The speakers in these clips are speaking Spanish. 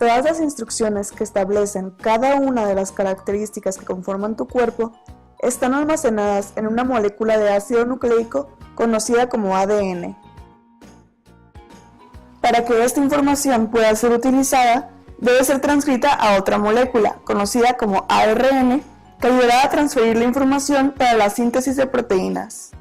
Todas las instrucciones que establecen cada una de las características que conforman tu cuerpo están almacenadas en una molécula de ácido nucleico conocida como ADN. Para que esta información pueda ser utilizada, debe ser transcrita a otra molécula, conocida como ARN, que ayudará a transferir la información para la síntesis de proteínas.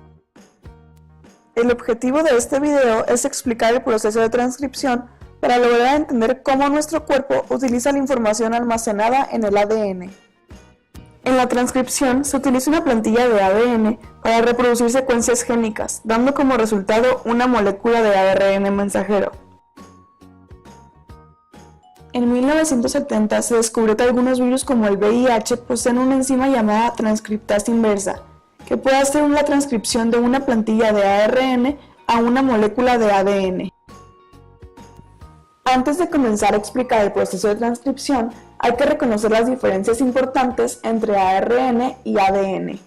El objetivo de este video es explicar el proceso de transcripción para lograr entender cómo nuestro cuerpo utiliza la información almacenada en el ADN. En la transcripción se utiliza una plantilla de ADN para reproducir secuencias génicas, dando como resultado una molécula de ARN mensajero. En 1970 se descubrió que algunos virus como el VIH poseen una enzima llamada transcriptasa inversa, que puede hacer la transcripción de una plantilla de ARN a una molécula de ADN. Antes de comenzar a explicar el proceso de transcripción, hay que reconocer las diferencias importantes entre ARN y ADN.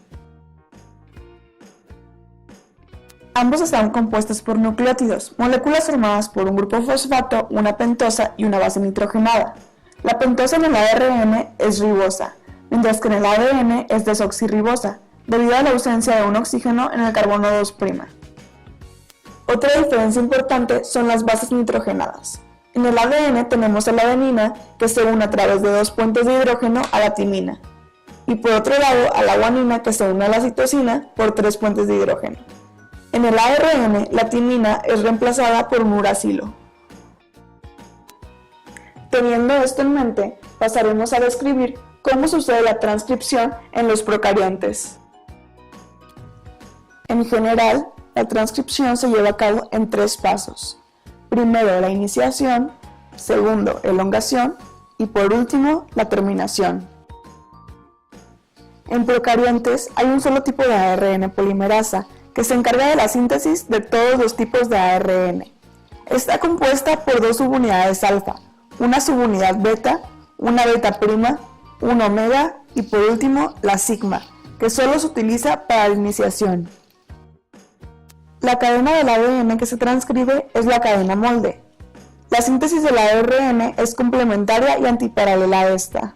Ambos están compuestos por nucleótidos, moléculas formadas por un grupo fosfato, una pentosa y una base nitrogenada. La pentosa en el ARN es ribosa, mientras que en el ADN es desoxirribosa, debido a la ausencia de un oxígeno en el carbono 2'. Otra diferencia importante son las bases nitrogenadas. En el ADN tenemos a la adenina, que se une a través de 2 puentes de hidrógeno a la timina, y por otro lado a la guanina, que se une a la citosina por 3 puentes de hidrógeno. En el ARN, la timina es reemplazada por un uracilo. Teniendo esto en mente, pasaremos a describir cómo sucede la transcripción en los procariontes. En general, la transcripción se lleva a cabo en 3 pasos. Primero, la iniciación, segundo, elongación y por último, la terminación. En procariontes hay un solo tipo de ARN polimerasa, que se encarga de la síntesis de todos los tipos de ARN. Está compuesta por 2 subunidades alfa, una subunidad beta, una beta prima, un omega y por último la sigma, que solo se utiliza para la iniciación. La cadena del ADN que se transcribe es la cadena molde. La síntesis del ARN es complementaria y antiparalela a esta.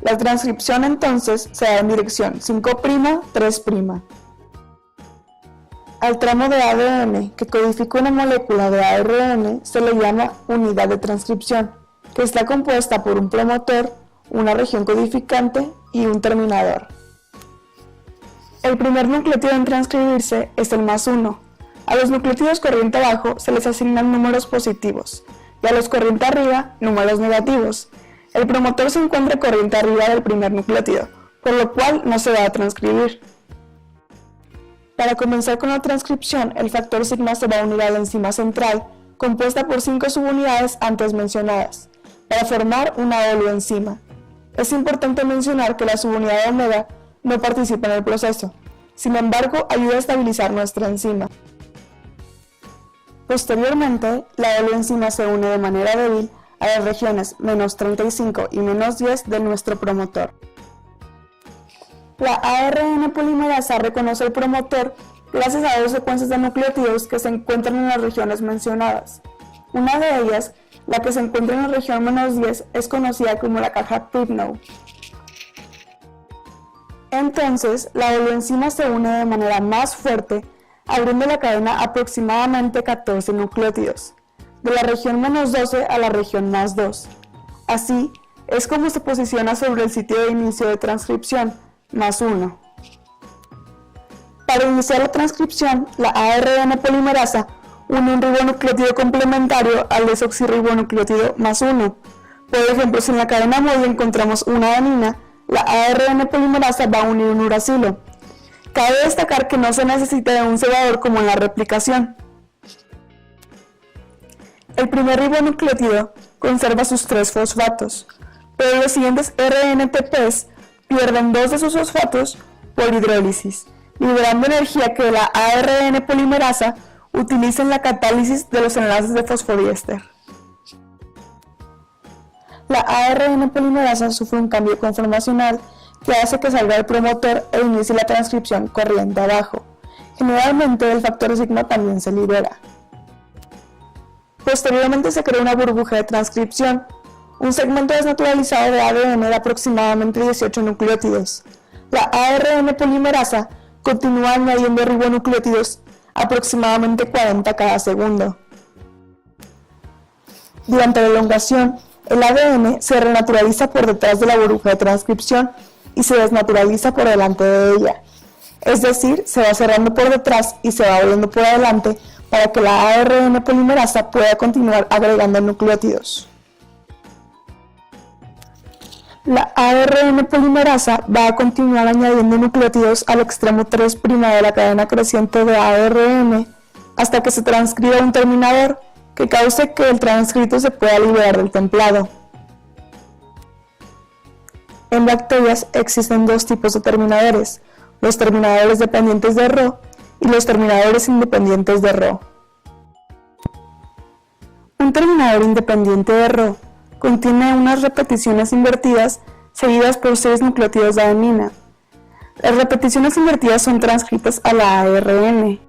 La transcripción entonces se da en dirección 5', 3'. Al tramo de ADN que codifica una molécula de ARN se le llama unidad de transcripción, que está compuesta por un promotor, una región codificante y un terminador. El primer nucleótido en transcribirse es el +1. A los nucleótidos corriente abajo se les asignan números positivos y a los corriente arriba números negativos. El promotor se encuentra corriente arriba del primer nucleótido, por lo cual no se va a transcribir. Para comenzar con la transcripción, el factor sigma se va a unir a la enzima central, compuesta por 5 subunidades antes mencionadas, para formar una holoenzima. Es importante mencionar que la subunidad omega no participa en el proceso, sin embargo ayuda a estabilizar nuestra enzima. Posteriormente, la holoenzima se une de manera débil a las regiones -35 y -10 de nuestro promotor. La ARN polimerasa reconoce el promotor gracias a 2 secuencias de nucleótidos que se encuentran en las regiones mencionadas. Una de ellas, la que se encuentra en la región -10, es conocida como la caja Pibnow. Entonces, la holoenzima se une de manera más fuerte, abriendo la cadena aproximadamente 14 nucleótidos, de la región -12 a la región +2. Así es como se posiciona sobre el sitio de inicio de transcripción, +1. Para iniciar la transcripción, la ARN polimerasa une un ribonucleótido complementario al desoxirribonucleótido +1. Por ejemplo, si en la cadena molde encontramos una adenina, la ARN polimerasa va a unir un uracilo. Cabe destacar que no se necesita de un cebador como en la replicación. El primer ribonucleótido conserva sus 3 fosfatos, pero los siguientes RNTPs pierden 2 de sus fosfatos por hidrólisis, liberando energía que la ARN polimerasa utiliza en la catálisis de los enlaces de fosfodiéster. La ARN polimerasa sufre un cambio conformacional que hace que salga el promotor e inicie la transcripción corriente abajo. Generalmente el factor sigma también se libera. Posteriormente se crea una burbuja de transcripción. Un segmento desnaturalizado de ADN da aproximadamente 18 nucleótidos. La ARN polimerasa continúa añadiendo ribonucleótidos aproximadamente 40 cada segundo. Durante la elongación, el ADN se renaturaliza por detrás de la burbuja de transcripción y se desnaturaliza por delante de ella. Es decir, se va cerrando por detrás y se va abriendo por adelante para que la ARN polimerasa pueda continuar agregando nucleótidos. La ARN polimerasa va a continuar añadiendo nucleótidos al extremo 3' de la cadena creciente de ARN hasta que se transcriba un terminador que cause que el transcrito se pueda liberar del templado. En bacterias existen dos tipos de terminadores, los terminadores dependientes de Rho y los terminadores independientes de Rho. Un terminador independiente de Rho contiene unas repeticiones invertidas seguidas por 6 nucleótidos de adenina. Las repeticiones invertidas son transcritas a la ARN.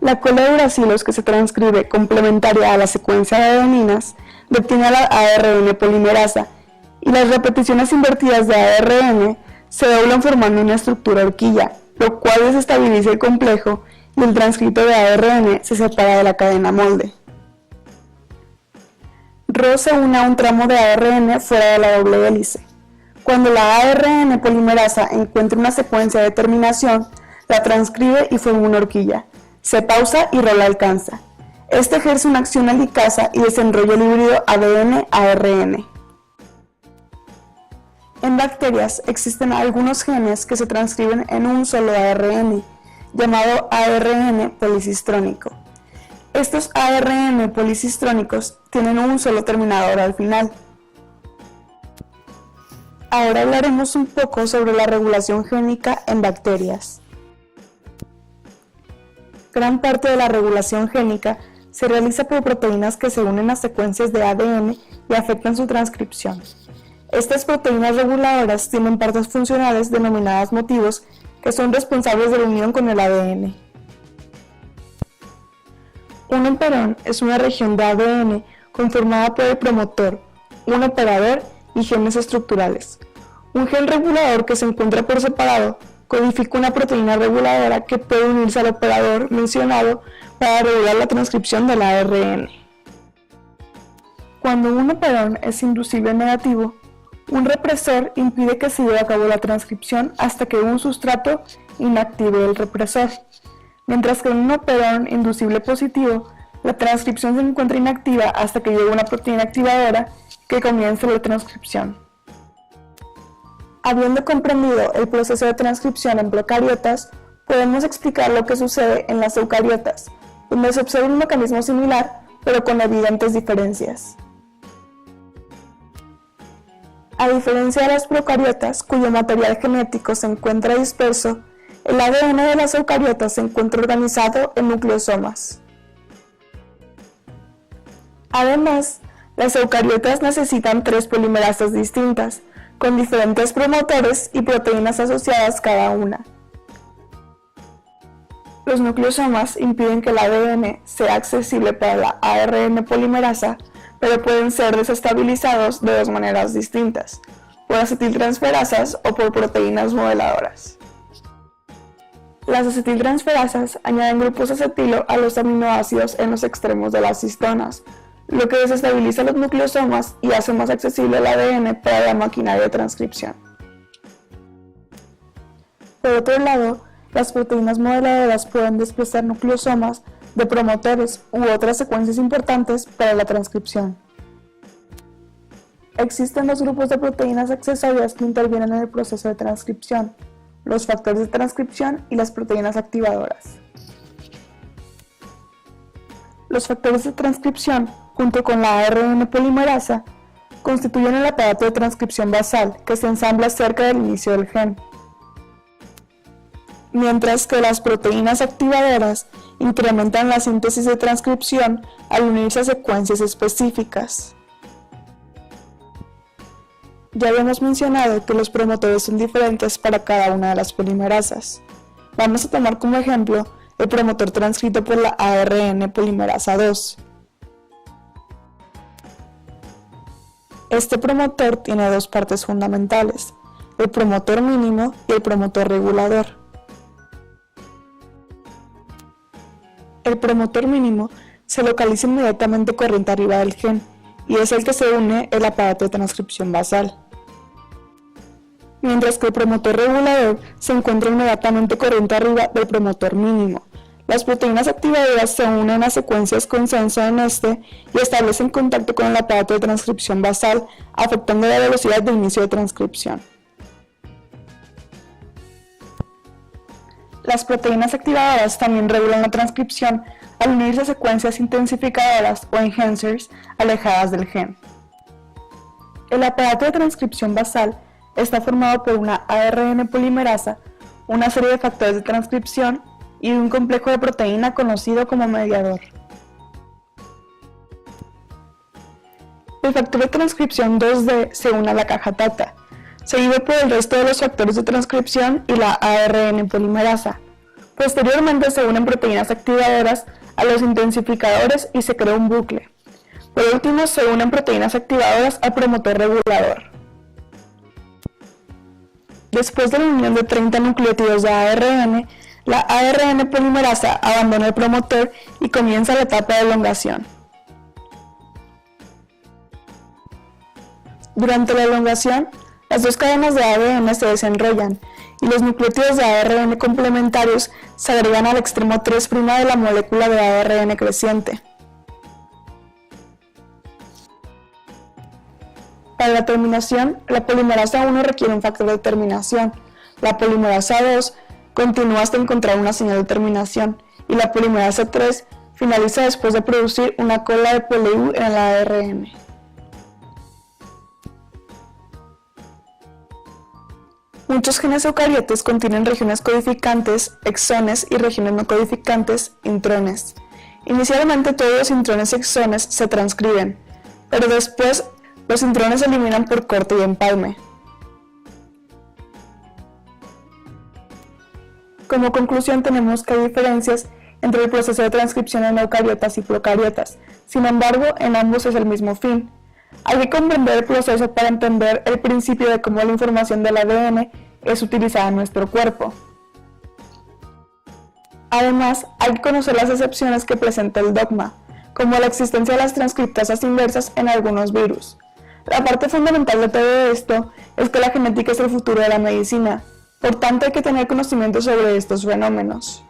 La cola de uracilos que se transcribe complementaria a la secuencia de adeninas detiene a la ARN polimerasa y las repeticiones invertidas de ARN se doblan formando una estructura horquilla, lo cual desestabiliza el complejo y el transcrito de ARN se separa de la cadena molde. Rho se une a un tramo de ARN fuera de la doble hélice. Cuando la ARN polimerasa encuentra una secuencia de terminación, la transcribe y forma una horquilla. Se pausa y Rho la alcanza. Este ejerce una acción helicasa y desenrolla el híbrido ADN-ARN. En bacterias existen algunos genes que se transcriben en un solo ARN, llamado ARN policistrónico. Estos ARN policistrónicos tienen un solo terminador al final. Ahora hablaremos un poco sobre la regulación génica en bacterias. Gran parte de la regulación génica se realiza por proteínas que se unen a secuencias de ADN y afectan su transcripción. Estas proteínas reguladoras tienen partes funcionales denominadas motivos que son responsables de la unión con el ADN. Un operón es una región de ADN conformada por el promotor, un operador y genes estructurales. Un gen regulador que se encuentra por separado codifica una proteína reguladora que puede unirse al operador mencionado para regular la transcripción del ARN. Cuando un operón es inducible negativo, un represor impide que se lleve a cabo la transcripción hasta que un sustrato inactive el represor, mientras que en un operón inducible positivo, la transcripción se encuentra inactiva hasta que llegue una proteína activadora que comience la transcripción. Habiendo comprendido el proceso de transcripción en procariotas, podemos explicar lo que sucede en las eucariotas, donde se observa un mecanismo similar, pero con evidentes diferencias. A diferencia de las procariotas, cuyo material genético se encuentra disperso, el ADN de las eucariotas se encuentra organizado en nucleosomas. Además, las eucariotas necesitan 3 polimerasas distintas, con diferentes promotores y proteínas asociadas cada una. Los nucleosomas impiden que el ADN sea accesible para la ARN polimerasa, pero pueden ser desestabilizados de 2 maneras distintas, por acetiltransferasas o por proteínas modeladoras. Las acetiltransferasas añaden grupos acetilo a los aminoácidos en los extremos de las histonas, lo que desestabiliza los nucleosomas y hace más accesible el ADN para la maquinaria de transcripción. Por otro lado, las proteínas modeladoras pueden desplazar nucleosomas de promotores u otras secuencias importantes para la transcripción. Existen 2 grupos de proteínas accesorias que intervienen en el proceso de transcripción: los factores de transcripción y las proteínas activadoras. Los factores de transcripción, junto con la ARN polimerasa, constituyen el aparato de transcripción basal que se ensambla cerca del inicio del gen, mientras que las proteínas activadoras incrementan la síntesis de transcripción al unirse a secuencias específicas. Ya habíamos mencionado que los promotores son diferentes para cada una de las polimerasas. Vamos a tomar como ejemplo el promotor transcrito por la ARN polimerasa 2. Este promotor tiene dos partes fundamentales, el promotor mínimo y el promotor regulador. El promotor mínimo se localiza inmediatamente corriente arriba del gen y es el que se une al aparato de transcripción basal, mientras que el promotor regulador se encuentra inmediatamente corriente arriba del promotor mínimo. Las proteínas activadoras se unen a secuencias consenso en este y establecen contacto con el aparato de transcripción basal, afectando la velocidad de inicio de transcripción. Las proteínas activadoras también regulan la transcripción al unirse a secuencias intensificadoras o enhancers alejadas del gen. El aparato de transcripción basal está formado por una ARN polimerasa, una serie de factores de transcripción y un complejo de proteína conocido como mediador. El factor de transcripción 2D se une a la caja TATA, seguido por el resto de los factores de transcripción y la ARN polimerasa. Posteriormente se unen proteínas activadoras a los intensificadores y se crea un bucle. Por último, se unen proteínas activadoras al promotor regulador. Después de la unión de 30 nucleótidos de ARN, la ARN polimerasa abandona el promotor y comienza la etapa de elongación. Durante la elongación, las dos cadenas de ADN se desenrollan y los nucleótidos de ARN complementarios se agregan al extremo 3' de la molécula de ARN creciente. Para la terminación, la polimerasa 1 requiere un factor de terminación, la polimerasa 2 continúa hasta encontrar una señal de terminación y la polimerasa 3 finaliza después de producir una cola de pol-EU en el ARN. Muchos genes eucariotes contienen regiones codificantes, exones, y regiones no codificantes, intrones. Inicialmente todos los intrones y exones se transcriben, pero después los intrones se eliminan por corte y empalme. Como conclusión tenemos que hay diferencias entre el proceso de transcripción en eucariotas y procariotas, sin embargo en ambos es el mismo fin. Hay que comprender el proceso para entender el principio de cómo la información del ADN es utilizada en nuestro cuerpo. Además, hay que conocer las excepciones que presenta el dogma, como la existencia de las transcriptasas inversas en algunos virus. La parte fundamental de todo esto es que la genética es el futuro de la medicina, por tanto hay que tener conocimiento sobre estos fenómenos.